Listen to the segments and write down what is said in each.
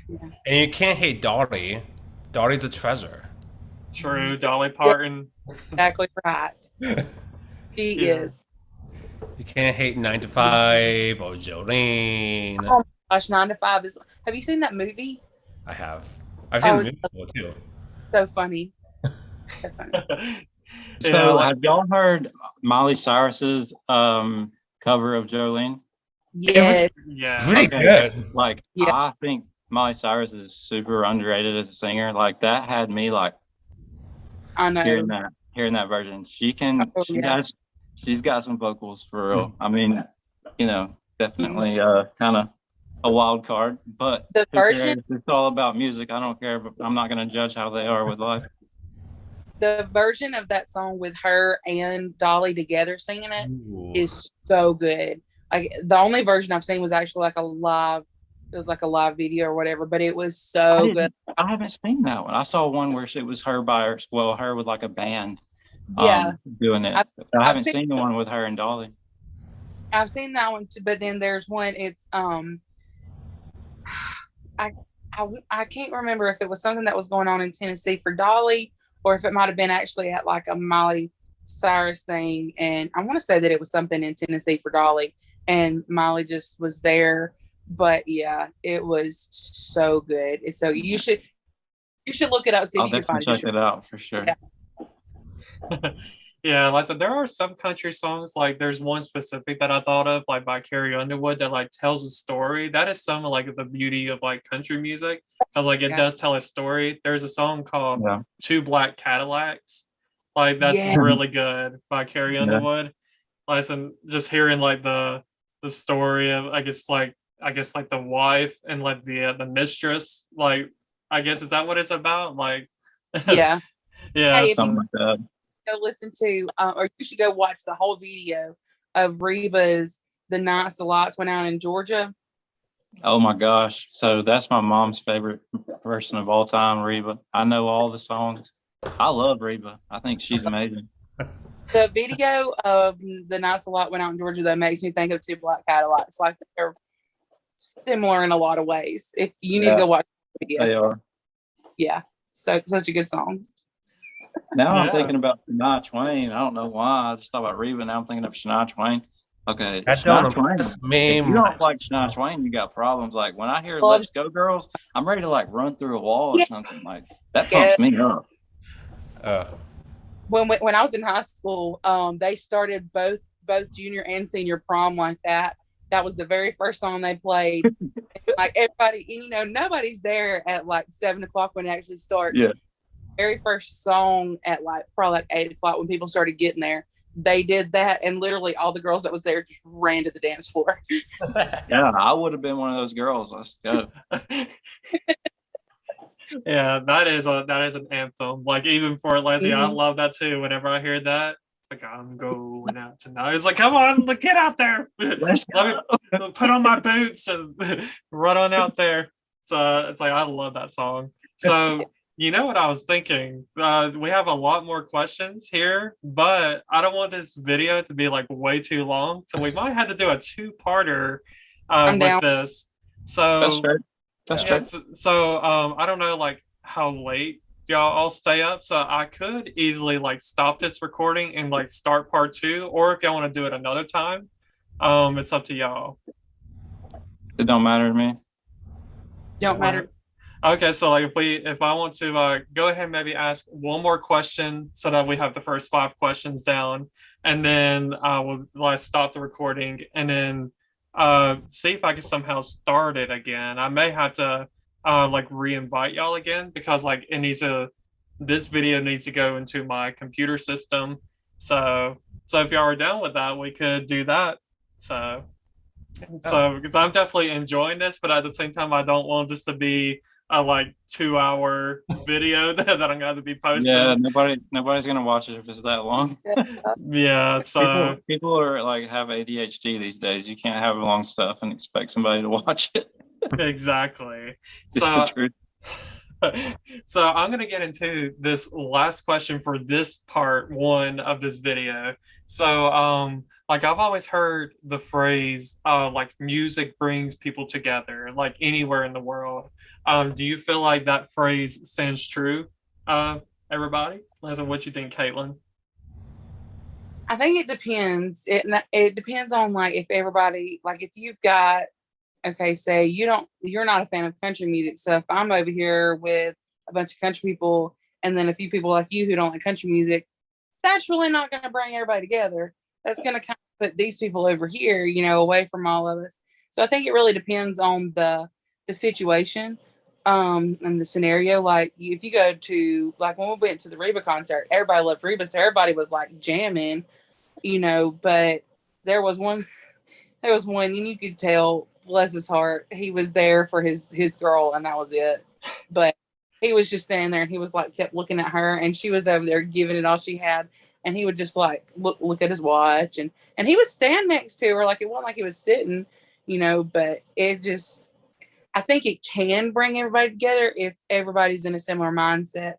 Yeah. And you can't hate Dolly. Dolly's a treasure. True, Dolly Yeah, Parton. exactly right. You She Yeah. is. can't hate 9 to 5 or Jolene. Oh my gosh, 9 to 5 is. Have you seen that movie? I have. I've seen Oh, the it's musical too. so funny. So funny. Yeah, So, like have y'all heard Miley Cyrus's cover of Jolene? It was Yes. pretty yes. Okay, good. like Yeah. I think Miley Cyrus is super underrated as a singer. Like that had me like I hearing know. that version. Oh yeah. She's got some vocals for real. I mean, Mhm. definitely kind of a wild card, but The who version, cares? It's all about music. I don't care, but I'm not gonna judge how they are with life. the version of that song with her and Dolly together singing it Ooh. is so good. Like the only version I've seen was actually like a live. It was like a live video or whatever, but it was so good. I haven't seen that one. I saw one where it was her her with like a band Yeah, doing it. I've, But I I've haven't seen seen the one with her and Dolly. I've seen that one too. But then there's one. It's I, I can't remember if it was something that was going on in Tennessee for Dolly or if it might have been actually at like a Miley Cyrus thing. And I want to say that it was something in Tennessee for Dolly, and Miley just was there. But yeah, it was so good. So you should look it up, see if I'll you can definitely find it. check it out for sure. Yeah. Yeah, like I said, there are some country songs, like there's one specific that I thought of, like by Carrie Underwood, that like tells a story. That is some of like the beauty of like country music, because like it Yeah. does tell a story. There's a song called Yeah. Two Black Cadillacs. Like that's Yeah. really good by Carrie Yeah. Underwood. Like and just hearing like the story of I guess like the wife and like the mistress. Like I guess is that what it's about? Like Yeah. yeah, Hey, if you Something like that. go listen to, or you should go watch the whole video of Reba's "The Nights the Lights Went Out in Georgia." Oh my gosh. So that's my mom's favorite person of all time, Reba. I know all the songs. I love Reba. I think she's amazing. The video of "The Nights the Light Went Out in Georgia" though makes me think of Two Black Cadillacs. Like they're similar in a lot of ways. If you need to Yeah, go watch the video, they are. yeah, so such a good song. Now I'm yeah. thinking about Shania Twain. I don't know why. I just thought about Reba. Now I'm thinking of Shania Twain. Okay, I Shania don't Twain. impress me If you don't much. like Shania Twain, you got problems. Like when I hear Love, "Let's Go Girls," I'm ready to like run through a wall or yeah, something. Like that yeah. pumps me up. Uh, When I was in high school, they started both junior and senior prom like that. That was the very first song they played. Like everybody, and nobody's there at like 7 o'clock when it actually starts. Yeah, Very first song at like probably like 8 o'clock when people started getting there. They did that, and literally all the girls that was there just ran to the dance floor. yeah. I would have been one of those girls. Let's go. Yeah, that is an anthem. Like even for Leslie, I Mhm. love that too. Whenever I hear that, like I'm going out tonight. It's like, come on, get out there. Let's Let go. me put on my boots and run on out there. So it's like I love that song. So you know what I was thinking? We have a lot more questions here, but I don't want this video to be like way too long. So we might have to do a two-parter I'm with down. this. That's So true. That's true. yes, so I don't know like how late y'all all stay up, so I could easily like stop this recording and like start part two, or if y'all want to do it another time, it's up to y'all. It don't matter to me. Don't matter. Okay, so like if I want to go ahead and maybe ask one more question so that we have the first five questions down, and then we'll like stop the recording and then see if I can somehow start it again. I may have to like re-invite y'all again because like this video needs to go into my computer system. So if y'all are down with that, we could do that. So because I'm definitely enjoying this, but at the same time, I don't want this to be a like 2 hour video that I'm going to be Yeah, posting. nobody's gonna watch it if it's that long. Yeah, so People are like have ADHD these days. You can't have long stuff and expect somebody to watch it. exactly. It's the So truth. So I'm gonna get into this last question for this part one of this video. So like I've always heard the phrase like music brings people together, like anywhere in the world. Do you feel like that phrase stands true? Everybody? What you think, Caitlin? I think it depends. It depends on like if everybody like if you've got okay, say you're not a fan of country music. So if I'm over here with a bunch of country people and then a few people like you who don't like country music, that's really not going to bring everybody together. That's going to kind of put these people over here, away from all of us. So I think it really depends on the situation and the scenario. Like if you go to like when we went to the Reba concert, everybody loved Reba, so everybody was like jamming, but there was one and you could tell, bless his heart, he was there for his girl and that was it. But he was just standing there and he was like kept looking at her and she was over there giving it all she had and he would just like look at his watch and he would stand next to her, like it wasn't like he was sitting, but it just, I think it can bring everybody together if everybody's in a similar mindset,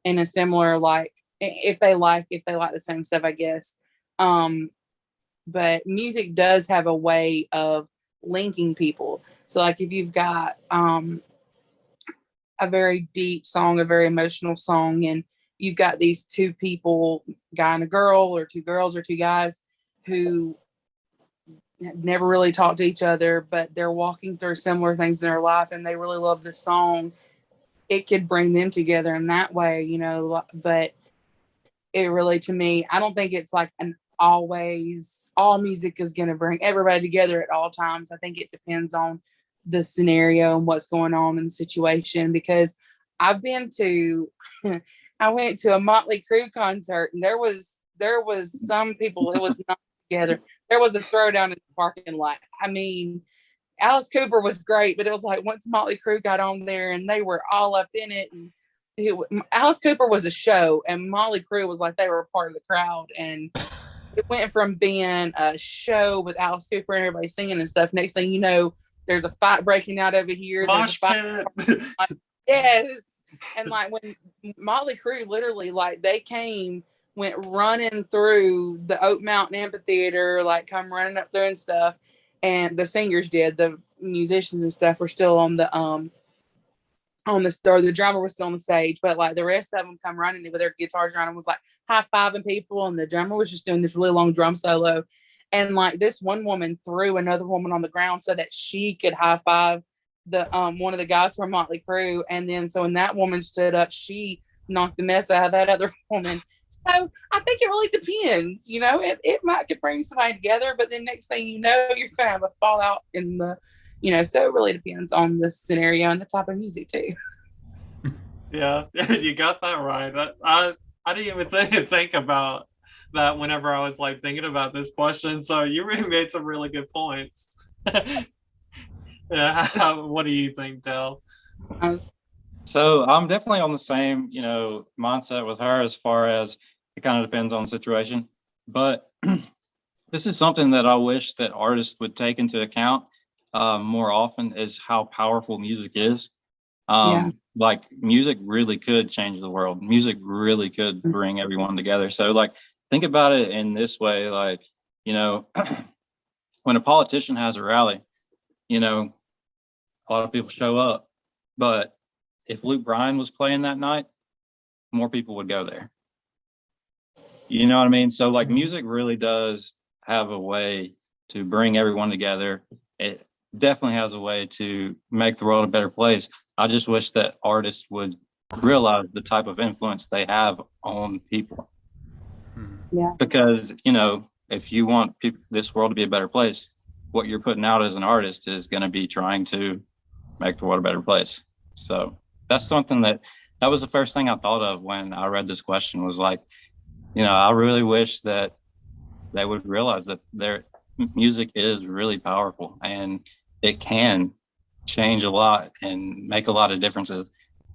in a similar like if they like the same stuff, I guess. But music does have a way of linking people. So like if you've got a very deep song, a very emotional song, and you've got these two people, guy and a girl, or two girls or two guys who never really talk to each other, but they're walking through similar things in their life and they really love this song, it could bring them together in that way, but it really, to me, I don't think it's like an always all music is going to bring everybody together at all times. I think it depends on the scenario and what's going on in the situation, because I've been to I went to a Motley Crue concert and there was some people, it was not together. There was a throwdown in the parking lot. I mean, Alice Cooper was great, but it was like once Motley Crue got on there and they were all up in it, and Alice Cooper was a show and Motley Crue was like they were part of the crowd, and it went from being a show with Alice Cooper and everybody singing and stuff. Next thing you know, there's a fight breaking out over here. Mosh pit. Yes. And like when Motley Crue literally like they went running through the Oak Mountain Amphitheater, like come running up there and stuff. And the singers did, the musicians and stuff were still on the the drummer was still on the stage, but like the rest of them come running with their guitars around and was like high-fiving people, and the drummer was just doing this really long drum solo, and like this one woman threw another woman on the ground so that she could high-five the one of the guys from Motley Crue, and then so when that woman stood up, she knocked the mess out of that other woman. So I think it really depends, it might could bring somebody together, but then next thing you know, you're gonna have a fallout in the so it really depends on the scenario and the type of music too. Yeah, you got that right. I didn't even think about that whenever I was like thinking about this question. So you really made some really good points. Yeah, what do you think, Dale? So I'm definitely on the same, mindset with her as far as it kind of depends on the situation. But this is something that I wish that artists would take into account more often, is how powerful music is. Like music really could change the world. Music really could bring everyone together. So like think about it in this way, like, when a politician has a rally, a lot of people show up. But if Luke Bryan was playing that night, more people would go there. You know what I mean? So like music really does have a way to bring everyone together. It definitely has a way to make the world a better place. I just wish that artists would realize the type of influence they have on people. Yeah. Because, if you want this world to be a better place, what you're putting out as an artist is going to be trying to make the world a better place. So that's something that was the first thing I thought of when I read this question, was like, I really wish that they would realize that their music is really powerful and it can change a lot and make a lot of differences,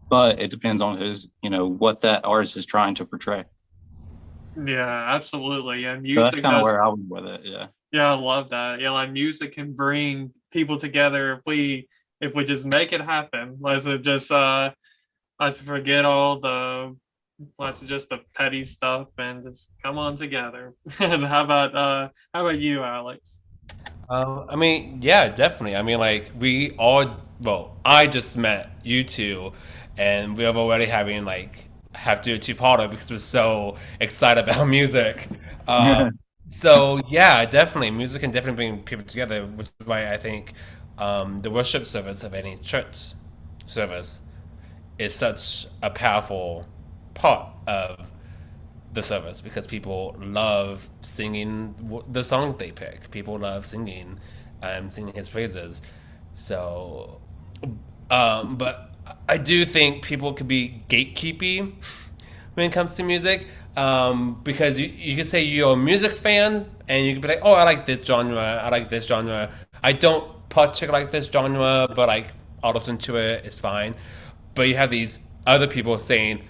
but it depends on who's, what that artist is trying to portray. Yeah, absolutely. And music, so that's kind of where I went with it. Yeah, I love that. Yeah, like music can bring people together if we just make it happen. Let's just let's forget all the let's just the petty stuff and just come on together. And how about you, Alex? I mean, yeah, definitely. I mean, like we all. Well, I just met you two, and we have already having like have to do a two-parter because we're so excited about music. So yeah, definitely, music can definitely bring people together, which is why I think the worship service of any church service is such a powerful part of the service because people love singing the songs they pick. People love singing his praises. So, but I do think people could be gatekeepy when it comes to music, because you can say you're a music fan and you can be like, oh, I like this genre, I like this genre. I don't particularly like this genre, but like I'll listen to it. It's fine. But you have these other people say,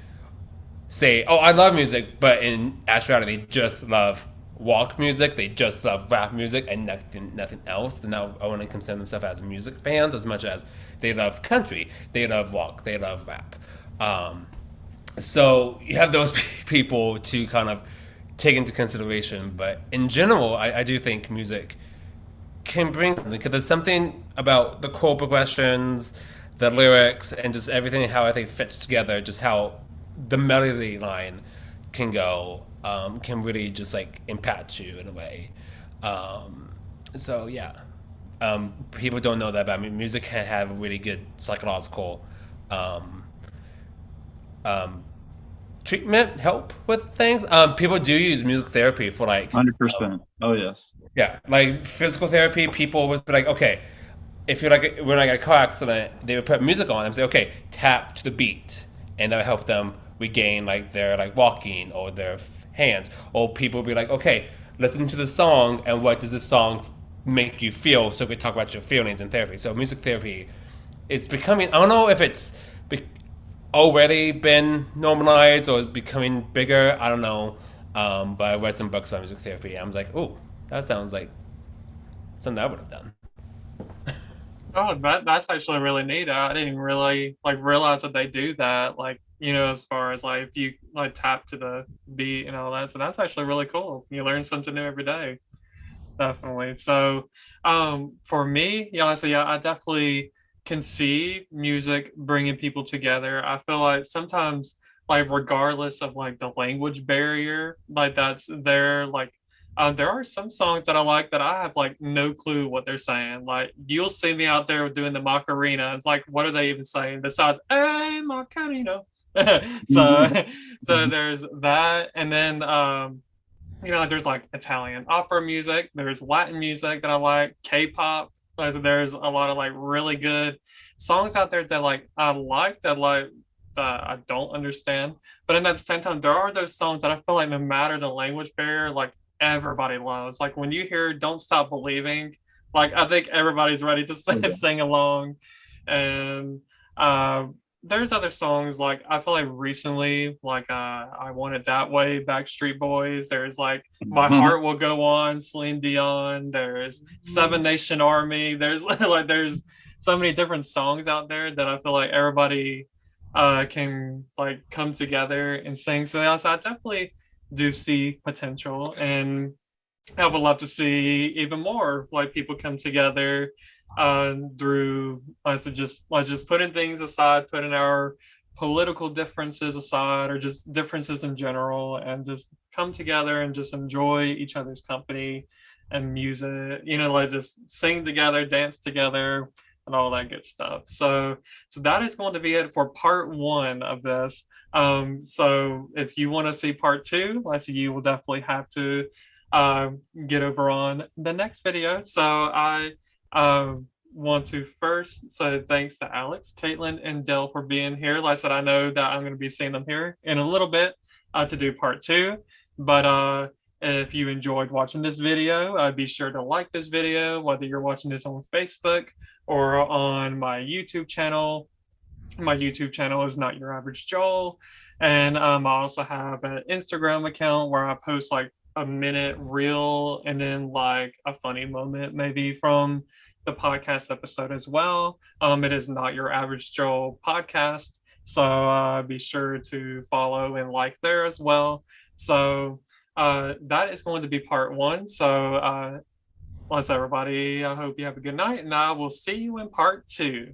"Oh, I love music," but in actuality, they just love walk music. They just love rap music and nothing else. They're not only consider themselves as music fans as much as they love country, they love walk, they love rap. So you have those people to kind of take into consideration. But in general, I do think music can bring because there's something about the chord progressions, the lyrics, and just everything how I think fits together. Just how the melody line can really just like impact you in a way. So yeah, people don't know that, but I mean, music can have a really good psychological um, um, treatment, help with things. People do use music therapy for like 100%. Oh yes. yeah, like physical therapy. People would be like, okay, if you're like when I got a car accident, they would put music on and say, okay, tap to the beat, and that would help them regain like their like walking or their hands. Or people would be like, okay, listen to the song and what does this song make you feel? So we talk about your feelings in therapy. So music therapy, it's becoming. I don't know if it's already been normalized or becoming bigger. I don't know. But I read some books about music therapy. I was like, oh, that sounds like something I would have done. Oh, that's actually really neat. I didn't really like realize that they do that. Like, as far as like if you like tap to the beat and all that. So that's actually really cool. You learn something new every day. Definitely. So, for me, so yeah, I definitely can see music bringing people together. I feel like sometimes, like, regardless of like the language barrier, like that's there, like, there are some songs that I like that I have like no clue what they're saying. Like, you'll see me out there doing the Macarena. It's like, what are they even saying? Besides, "Hey, Macarena." So, so there's that, and then, there's like Italian opera music, there's Latin music that I like, K-pop. There's a lot of like really good songs out there that like that I don't understand. But in that same time, there are those songs that I feel like no matter the language barrier, like everybody loves. Like when you hear "Don't Stop Believing," like I think everybody's ready to sing along. And there's other songs like I feel like recently, like "I Want It That Way," Backstreet Boys. There's like "My Heart Will Go On," Celine Dion. There's Seven Nation Army. There's there's so many different songs out there that I feel like everybody can like come together and sing. So yeah, so I definitely do see potential, and I would love to see even more like people come together through let's just putting things aside, putting our political differences aside, or just differences in general, and just come together and just enjoy each other's company and music. Like just sing together, dance together, and all that good stuff. So that is going to be it for part one of this. So if you want to see part two, I see you will definitely have to uh, get over on the next video. So I want to first say thanks to Alex, Caitlyn, and Dale for being here. Like I said, I know that I'm going to be seeing them here in a little bit to do part two. But if you enjoyed watching this video, be sure to like this video, whether you're watching this on Facebook or on my YouTube channel. My YouTube channel is Not Your Average Joel. And I also have an Instagram account where I post like a minute reel and then like a funny moment maybe from the podcast episode as well. It is Not Your Average Joel podcast. So be sure to follow and like there as well. So that is going to be part one. So bless everybody. I hope you have a good night, and I will see you in part two.